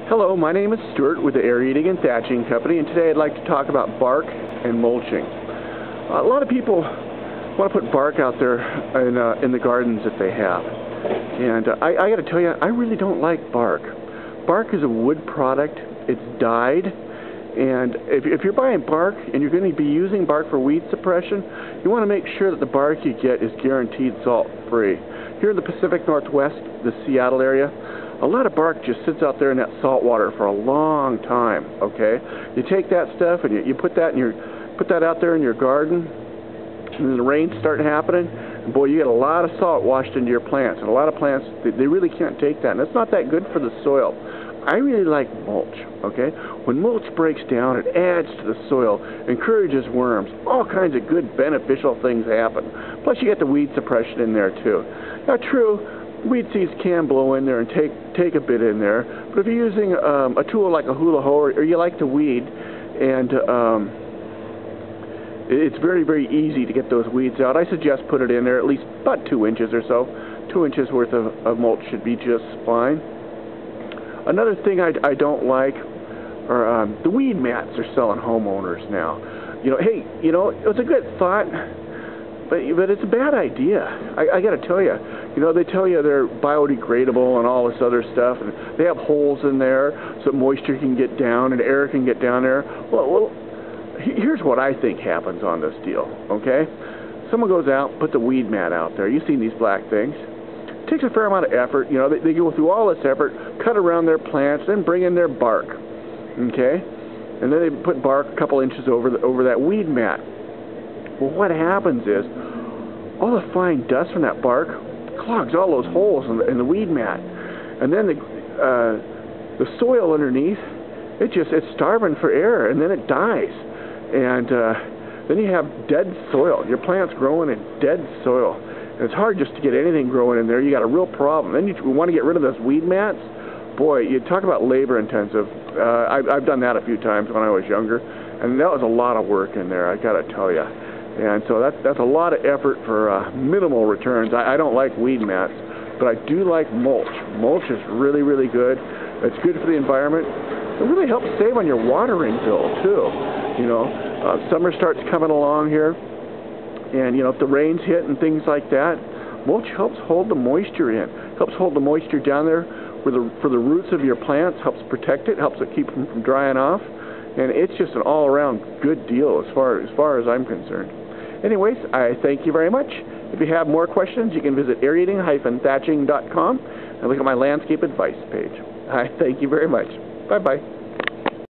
Hello, my name is Stuart with the Aerating-Thatching Company, and today I'd like to talk about bark and mulching. A lot of people want to put bark out there in the gardens that they have. And I got to tell you, I really don't like bark. Bark is a wood product. It's dyed. And if you're buying bark and you're going to be using bark for weed suppression, you want to make sure that the bark you get is guaranteed salt-free. Here in the Pacific Northwest, the Seattle area, a lot of bark just sits out there in that salt water for a long time, okay? You take that stuff and you put that out there in your garden, and then the rains start happening, and boy, you get a lot of salt washed into your plants, and a lot of plants, they really can't take that, and it's not that good for the soil. I really like mulch, okay? When mulch breaks down, it adds to the soil, encourages worms, all kinds of good beneficial things happen. Plus you get the weed suppression in there too. Now true, weed seeds can blow in there and take a bit in there, but if you're using a tool like a hula hoe or you like to weed, and it's very, very easy to get those weeds out, I suggest put it in there at least about 2 inches or so. 2 inches worth of mulch should be just fine. Another thing I don't like are the weed mats they're selling homeowners now. You know, hey, you know, it was a good thought, but it's a bad idea. I got to tell you, you know, they tell you they're biodegradable and all this other stuff, and they have holes in there so moisture can get down and air can get down there. Well, here's what I think happens on this deal, okay? Someone goes out, put the weed mat out there. You've seen these black things. It takes a fair amount of effort. You know, they go through all this effort, cut around their plants, then bring in their bark, okay? And then they put bark a couple inches over that weed mat. Well, what happens is all the fine dust from that bark clogs all those holes in the weed mat, and then the soil underneath, it's starving for air, and then it dies, and then you have dead soil. Your plant's growing in dead soil, and it's hard just to get anything growing in there. You got a real problem. Then you want to get rid of those weed mats. Boy, you talk about labor intensive. I've done that a few times when I was younger, and that was a lot of work in there, I got to tell you. And so that's a lot of effort for minimal returns. I don't like weed mats, but I do like mulch. Mulch is really, really good. It's good for the environment. It really helps save on your watering bill too. You know, summer starts coming along here, and you know, if the rains hit and things like that, mulch helps hold the moisture in. Helps hold the moisture down there for the roots of your plants. Helps protect it. Helps it keep them from drying off. And it's just an all-around good deal as far as I'm concerned. Anyways, I thank you very much. If you have more questions, you can visit aerating-thatching.com and look at my landscape advice page. I thank you very much. Bye-bye.